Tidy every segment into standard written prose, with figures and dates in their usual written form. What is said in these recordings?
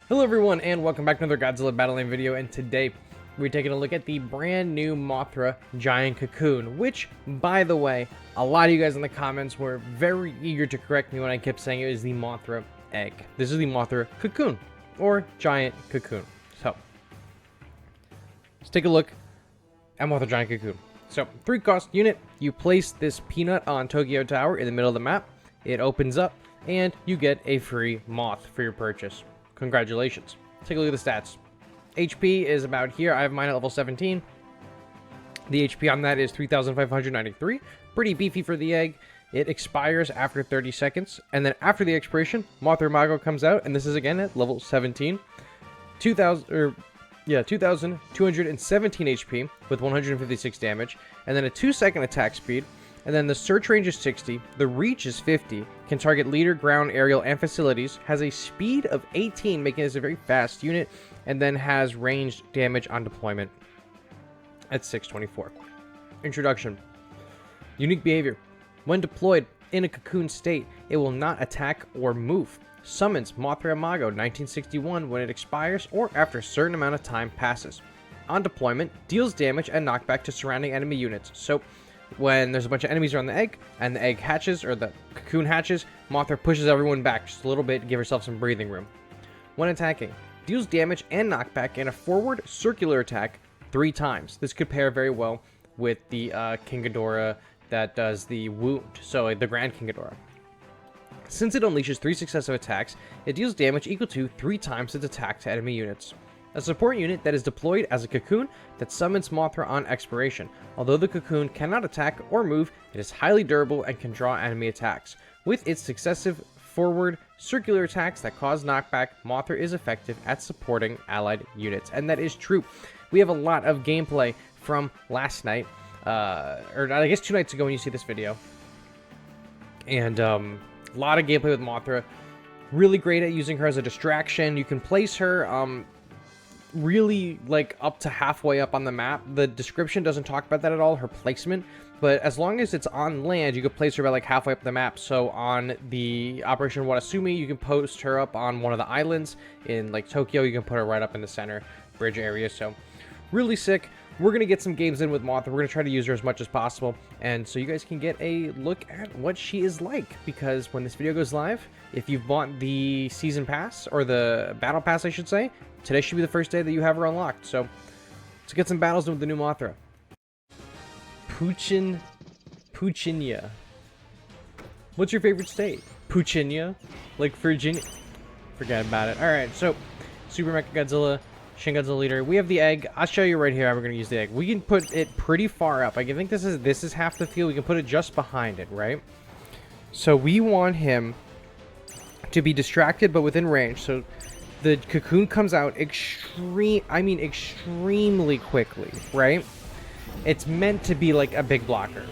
Hello everyone and welcome back to another Godzilla Battle Line video, and today we're taking a look at the brand new Mothra Giant Cocoon, which, by the way, a lot of you guys in the comments were very eager to correct me when I kept saying it was the Mothra egg. This is the Mothra Cocoon, or Giant Cocoon. So, let's take a look at Mothra Giant Cocoon. So, 3-cost unit, you place this peanut on Tokyo Tower in the middle of the map, it opens up, and you get a free moth for your purchase. Congratulations. Take a look at the stats. HP is about here. I have mine at level 17. The HP on that is 3,593. Pretty beefy for the egg. It expires after 30 seconds. And then after the expiration, Mothra Mago comes out. And this is again at level 17. 2,217 HP with 156 damage. And then a 2-second attack speed. And then the search range is 60, the reach is 50, can target leader, ground, aerial, and facilities, has a speed of 18, making this a very fast unit, and then has ranged damage on deployment at 624. Introduction. Unique behavior. When deployed in a cocoon state, it will not attack or move. Summons Mothra Imago 1961 when it expires or after a certain amount of time passes. On deployment, deals damage and knockback to surrounding enemy units. So, when there's a bunch of enemies around the egg, and the egg hatches, or the cocoon hatches, Mothra pushes everyone back just a little bit to give herself some breathing room. When attacking, deals damage and knockback in a forward circular attack 3 times. This could pair very well with the King Ghidorah that does the wound, so the Grand King Ghidorah. Since it unleashes 3 successive attacks, it deals damage equal to 3 times its attack to enemy units. A support unit that is deployed as a cocoon that summons Mothra on expiration. Although the cocoon cannot attack or move, it is highly durable and can draw enemy attacks. With its successive forward circular attacks that cause knockback, Mothra is effective at supporting allied units. And that is true. We have a lot of gameplay from last night, or I guess 2 nights ago when you see this video. And a lot of gameplay with Mothra. Really great at using her as a distraction. You can place her really like up to halfway up on the map. The description doesn't talk about that at all, her placement, but as long as it's on land, you could place her about like halfway up the map. So on the Operation Watasumi, you can post her up on one of the islands. In like Tokyo, you can put her right up in the center bridge area. So really sick. We're gonna get some games in with Mothra. We're gonna try to use her as much as possible, and so you guys can get a look at what she is like, because when this video goes live, if you've bought the season pass, or the battle pass I should say, today should be the first day that you have her unlocked. So let's get some battles with the new Mothra. Puchinia. What's your favorite state? Puchinia? Like Virginia? Forget about it. Alright, so Super Mechagodzilla, Shin Godzilla Leader. We have the egg. I'll show you right here how we're going to use the egg. We can put it pretty far up. I think this is half the field. We can put it just behind it, right? So we want him to be distracted but within range. So the cocoon comes out extremely quickly, right? It's meant to be like a big blocker.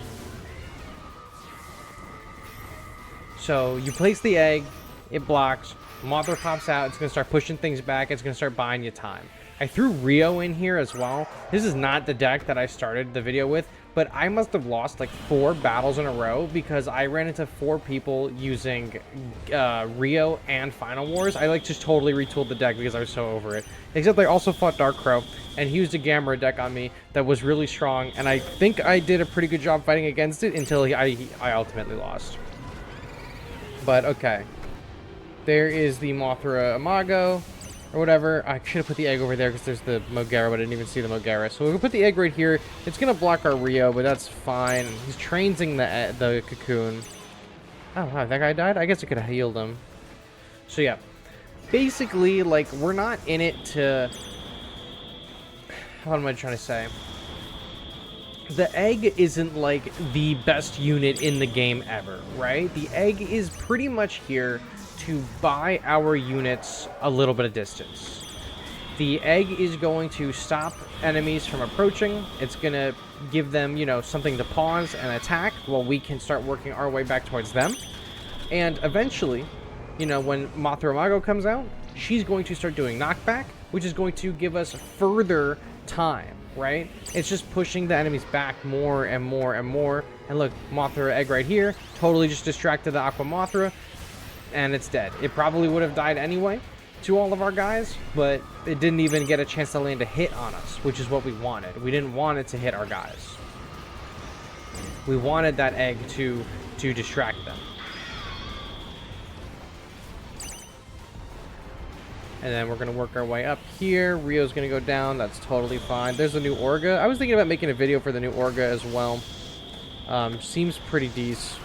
So you place the egg, it blocks, Mothra pops out, it's going to start pushing things back, it's going to start buying you time. I threw Rio in here as well. This is not the deck that I started the video with, but I must have lost like 4 battles in a row because I ran into 4 people using Rio and Final Wars. I like just totally retooled the deck because I was so over it. Except I also fought Dark Crow, and he used a Gamera deck on me that was really strong, and I think I did a pretty good job fighting against it until I ultimately lost. But okay. There is the Mothra Imago, or whatever. I should have put the egg over there because there's the Mogera, but I didn't even see the Mogera. So we'll put the egg right here. It's going to block our Rio, but that's fine. He's transing the cocoon. Oh, wow, that guy died? I guess I could have healed him. So yeah, basically, like, we're not in it to... What am I trying to say? The egg isn't, like, the best unit in the game ever, right? The egg is pretty much here to buy our units a little bit of distance. The egg is going to stop enemies from approaching. It's going to give them, you know, something to pause and attack while we can start working our way back towards them. And eventually, you know, when Mothra Imago comes out, she's going to start doing knockback, which is going to give us further time, right? It's just pushing the enemies back more and more and more. And look, Mothra egg right here, totally just distracted the Aqua Mothra, and it's dead. It probably would have died anyway, to all of our guys, but it didn't even get a chance to land a hit on us, which is what we wanted. We didn't want it to hit our guys. We wanted that egg to distract them. And then we're going to work our way up here. Rio's going to go down. That's totally fine. There's the new Orga. I was thinking about making a video for the new Orga as well. Seems pretty decent.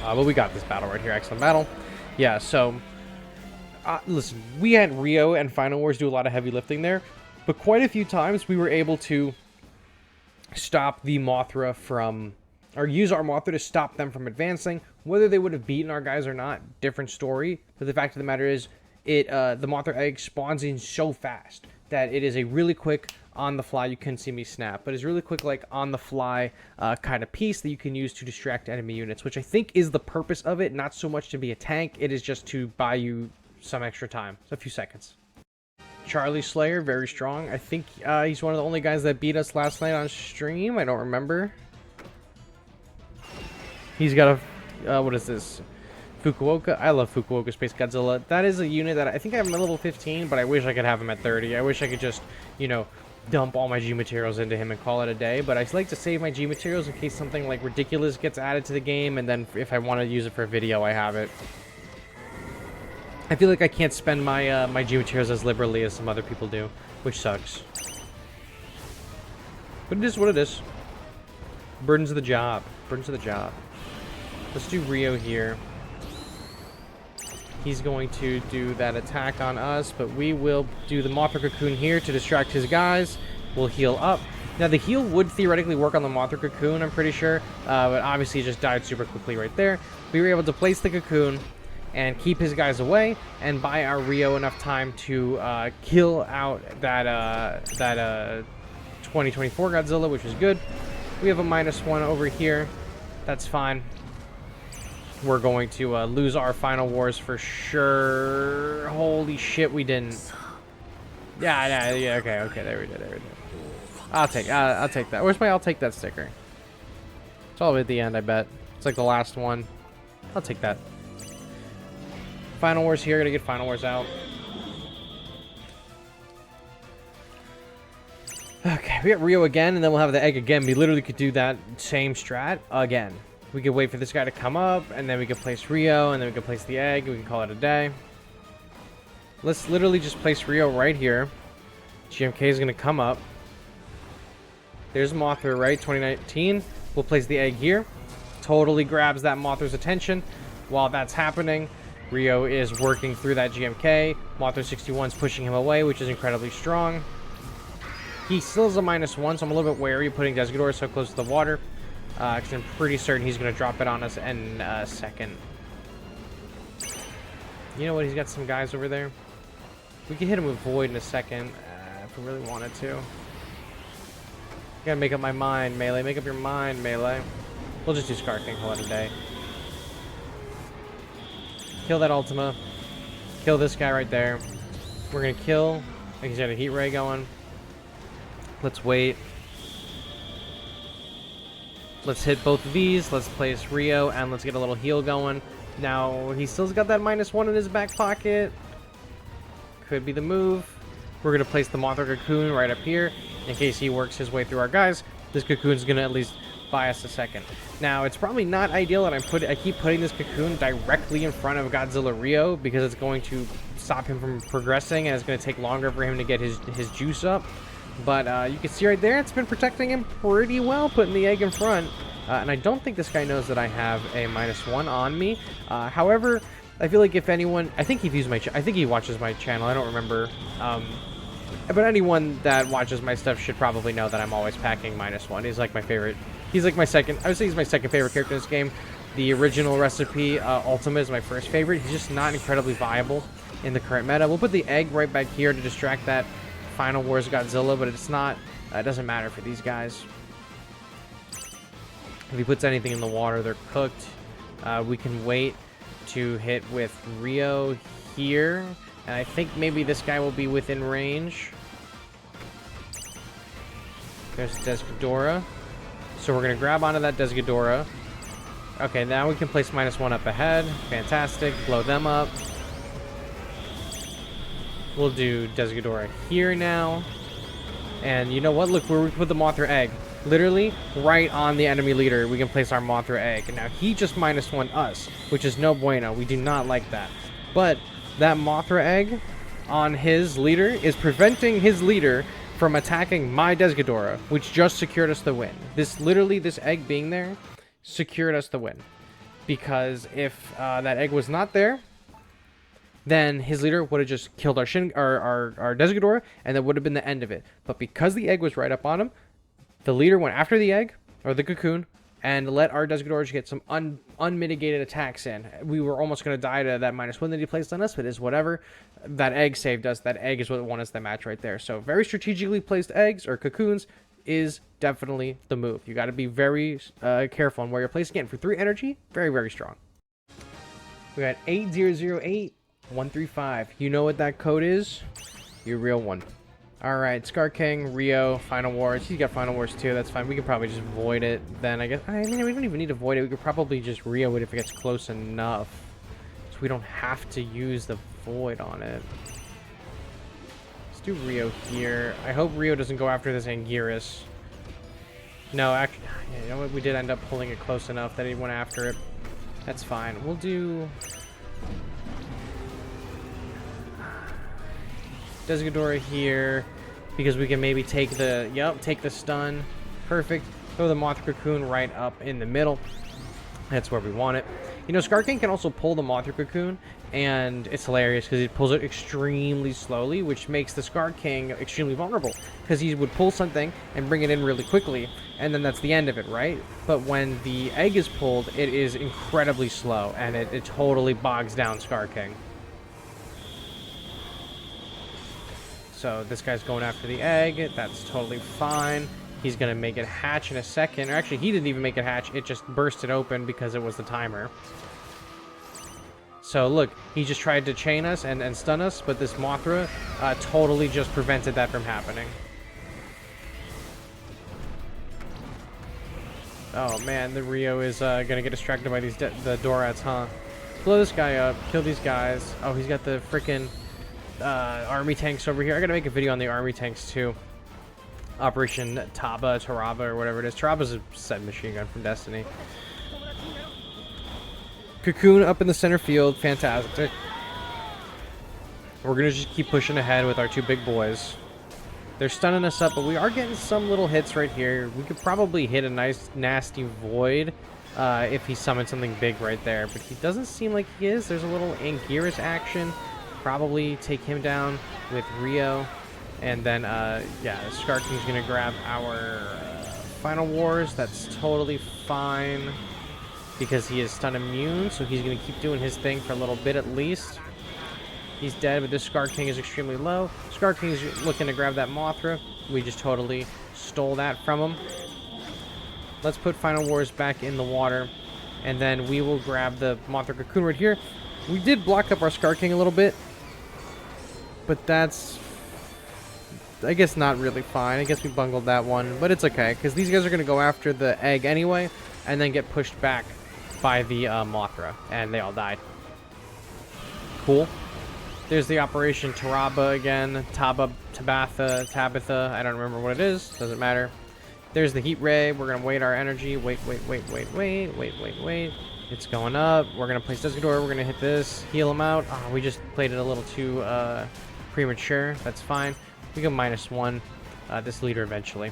But we got this battle right here. Excellent battle. Yeah, so... listen, we had Rio and Final Wars do a lot of heavy lifting there. But quite a few times we were able to stop the Mothra from... or use our Mothra to stop them from advancing. Whether they would have beaten our guys or not, different story. But the fact of the matter is, the Mothra egg spawns in so fast that it is a really quick on-the-fly, you couldn't see me snap, but it's really quick, like, on-the-fly kind of piece that you can use to distract enemy units, which I think is the purpose of it, not so much to be a tank, it is just to buy you some extra time, so a few seconds. Charlie Slayer, very strong. I think he's one of the only guys that beat us last night on stream, I don't remember. He's got a, what is this? Fukuoka. I love Fukuoka Space Godzilla. That is a unit that I think I have him at level 15, but I wish I could have him at 30. I wish I could just, you know, dump all my G materials into him and call it a day, but I like to save my G materials in case something like ridiculous gets added to the game, and then if I want to use it for a video, I have it. I feel like I can't spend my my G materials as liberally as some other people do, which sucks. But it is what it is. Burdens of the job. Burdens of the job. Let's do Rio here. He's going to do that attack on us, but we will do the Mothra Cocoon here to distract his guys. We'll heal up. Now, the heal would theoretically work on the Mothra Cocoon, I'm pretty sure, but obviously it just died super quickly right there. We were able to place the Cocoon and keep his guys away and buy our Rio enough time to kill out that 2024 Godzilla, which is good. We have a -1 over here. That's fine. We're going to lose our Final Wars for sure. Holy shit, we didn't. Yeah, okay, there we did. I'll take that. Where's my I'll take that sticker? It's all the way at the end, I bet. It's like the last one. I'll take that. Final Wars here, gonna get Final Wars out. Okay, we got Rio again, and then we'll have the egg again. We literally could do that same strat again. We could wait for this guy to come up, and then we could place Rio, and then we could place the egg, and we can call it a day. Let's literally just place Rio right here. GMK is going to come up. There's Mothra, right? 2019. We'll place the egg here. Totally grabs that Mothra's attention. While that's happening, Rio is working through that GMK. Mothra 61 is pushing him away, which is incredibly strong. He still has a -1, so I'm a little bit wary of putting Desgador so close to the water. Because I'm pretty certain he's going to drop it on us in a second. You know what? He's got some guys over there. We can hit him with Void in a second if we really wanted to. Gotta make up my mind, Melee. Make up your mind, Melee. We'll just do Scar King, call it a day. Kill that Ultima. Kill this guy right there. We're going to kill. I think he's got a Heat Ray going. Let's wait. Let's hit both of these. Let's place Rio, and let's get a little heal going. Now, he still's got that -1 in his back pocket. Could be the move. We're going to place the Mothra Cocoon right up here in case he works his way through our guys. This Cocoon's going to at least buy us a second. Now, it's probably not ideal that I keep putting this Cocoon directly in front of Godzilla Rio because it's going to stop him from progressing, and it's going to take longer for him to get his juice up. But you can see right there, it's been protecting him pretty well, putting the egg in front. And I don't think this guy knows that I have a -1 on me. However, I feel like if anyone... I think he views my... I think he watches my channel. I don't remember. But anyone that watches my stuff should probably know that I'm always packing -1. He's like my favorite... He's like my second... I would say he's my second favorite character in this game. The original recipe, Ultima, is my first favorite. He's just not incredibly viable in the current meta. We'll put the egg right back here to distract that Final Wars Godzilla, but it's not... it doesn't matter for these guys. If he puts anything in the water, they're cooked. We can wait to hit with Rio here. And I think maybe this guy will be within range. There's Desgadora. So we're going to grab onto that Desgadora. Okay, now we can place -1 up ahead. Fantastic. Blow them up. We'll do Desghidorah here now. And you know what? Look, where we put the Mothra egg. Literally, right on the enemy leader, we can place our Mothra egg. And now he just -1 us, which is no bueno. We do not like that. But that Mothra egg on his leader is preventing his leader from attacking my Desghidorah, which just secured us the win. Literally, this egg being there secured us the win. Because if that egg was not there, then his leader would have just killed our Desghidorah, and that would have been the end of it. But because the egg was right up on him, the leader went after the egg, or the cocoon, and let our Desghidorah get some unmitigated attacks in. We were almost going to die to that -1 that he placed on us, but it's whatever. That egg saved us. That egg is what won us the match right there. So very strategically placed eggs, or cocoons, is definitely the move. You got to be very careful on where you're placing it. For 3 energy, very, very strong. We got 8008135. You know what that code is? Your real one. Alright, Scar King, Rio, Final Wars. He's got Final Wars too, that's fine. We could probably just void it then, I guess. I mean, we don't even need to void it. We could probably just Rio it if it gets close enough. So we don't have to use the void on it. Let's do Rio here. I hope Rio doesn't go after this Anguirus. No, actually, yeah, you know what? We did end up pulling it close enough that he went after it. That's fine. We'll do Desghidorah here, because we can maybe take the, take the stun. Perfect. Throw the Mothra Cocoon right up in the middle. That's where we want it. You know, Scar King can also pull the Mothra Cocoon, and it's hilarious because he pulls it extremely slowly, which makes the Scar King extremely vulnerable, because he would pull something and bring it in really quickly, and then that's the end of it, right? But when the egg is pulled, it is incredibly slow, and it totally bogs down Scar King. So this guy's going after the egg. That's totally fine. He's going to make it hatch in a second. Or actually, he didn't even make it hatch. It just bursted open because it was the timer. So look, he just tried to chain us and stun us, but this Mothra totally just prevented that from happening. Oh man, the Rio is going to get distracted by the Dorats, huh? Blow this guy up. Kill these guys. Oh, he's got the freaking army tanks over here. I gotta make a video on the army tanks too. Operation Taraba, or whatever it is. Taraba's a said machine gun from Destiny. Cocoon up in the center field, fantastic. We're gonna just keep pushing ahead with our 2 big boys. They're stunning us up, but we are getting some little hits right here. We could probably hit a nice nasty void if he summoned something big right there, but he doesn't seem like he is. There's a little Anguirus action. Probably take him down with Rio, and then yeah, Scar King's gonna grab our Final Wars. That's totally fine because he is stun immune, so he's gonna keep doing his thing for a little bit at least. He's dead, but this Scar King is extremely low. Scar King's looking to grab that Mothra. We just totally stole that from him. Let's put Final Wars back in the water, and then we will grab the Mothra Cocoon right here. We did block up our Scar King a little bit, but that's, I guess, not really fine. I guess we bungled that one, but it's okay, because these guys are going to go after the egg anyway, and then get pushed back by the Mothra, and they all died. Cool. There's the Operation Taraba again. Tabitha, I don't remember what it is. Doesn't matter. There's the Heat Ray. We're going to wait our energy. Wait. It's going up. We're going to place Desghidorah. We're going to hit this. Heal him out. Oh, we just played it a little too premature. That's fine. We go -1 this leader eventually.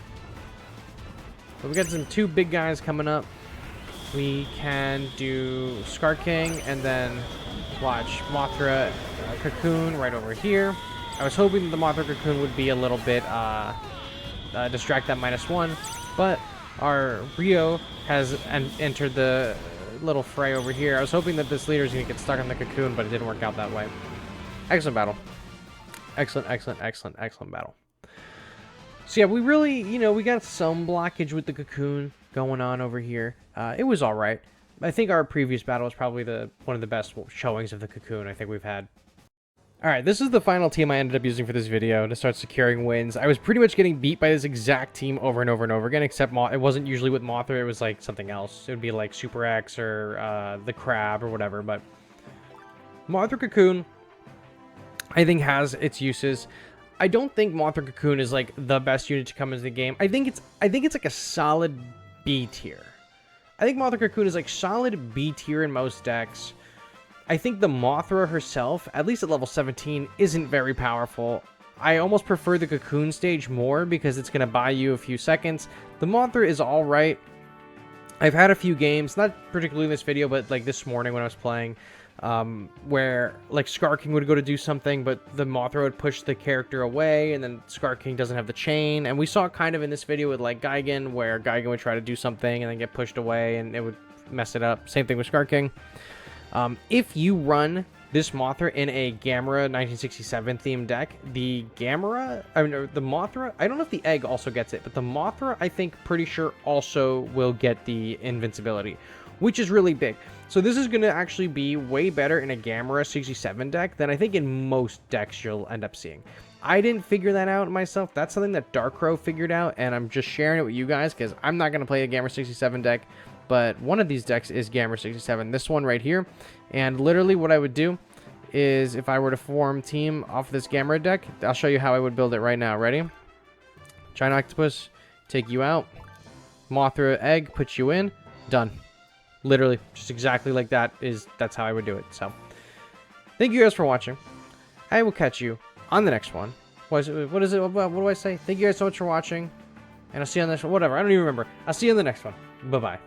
But we got some 2 big guys coming up. We can do Scar King and then watch Mothra Cocoon right over here. I was hoping the Mothra Cocoon would be a little bit distract that -1, but our Rio has entered the little fray over here. I was hoping that this leader is going to get stuck on the cocoon, but it didn't work out that way. Excellent battle. Excellent battle. So yeah, we really, we got some blockage with the cocoon going on over here. It was all right. I think our previous battle was probably one of the best showings of the cocoon I think we've had. Alright, this is the final team I ended up using for this video to start securing wins. I was pretty much getting beat by this exact team over and over and over again, except it wasn't usually with Mothra, it was like something else. It would be like Super X or the Crab or whatever, but Mothra Cocoon, I think has its uses. I don't think Mothra Cocoon is like the best unit to come into the game. I think it's like a solid B tier. I think Mothra Cocoon is like solid B tier in most decks. I think the Mothra herself, at least at level 17, isn't very powerful. I almost prefer the Cocoon stage more because it's going to buy you a few seconds. The Mothra is alright. I've had a few games, not particularly in this video, but like this morning when I was playing, where like Scar King would go to do something, but the Mothra would push the character away, and then Scar King doesn't have the chain. And we saw it kind of in this video with like Gigan, where Gigan would try to do something and then get pushed away, and it would mess it up. Same thing with Scar King. If you run this Mothra in a Gamera 1967 themed deck, the Mothra, I don't know if the egg also gets it, but the Mothra, I think pretty sure also will get the invincibility, which is really big. So this is going to actually be way better in a Gamera 67 deck than I think in most decks you'll end up seeing. I didn't figure that out myself. That's something that Darkrow figured out, and I'm just sharing it with you guys because I'm not going to play a Gamera 67 deck. But one of these decks is Gamera 67, this one right here. And literally what I would do is if I were to form team off this Gamera deck, I'll show you how I would build it right now. Ready? Giant Octopus, take you out. Mothra egg, put you in. Done. Literally, just exactly like that. That's how I would do it. So, thank you guys for watching. I will catch you on the next one. What is it? What do I say? Thank you guys so much for watching. And I'll see you on the next one. Whatever, I don't even remember. I'll see you on the next one. Bye-bye.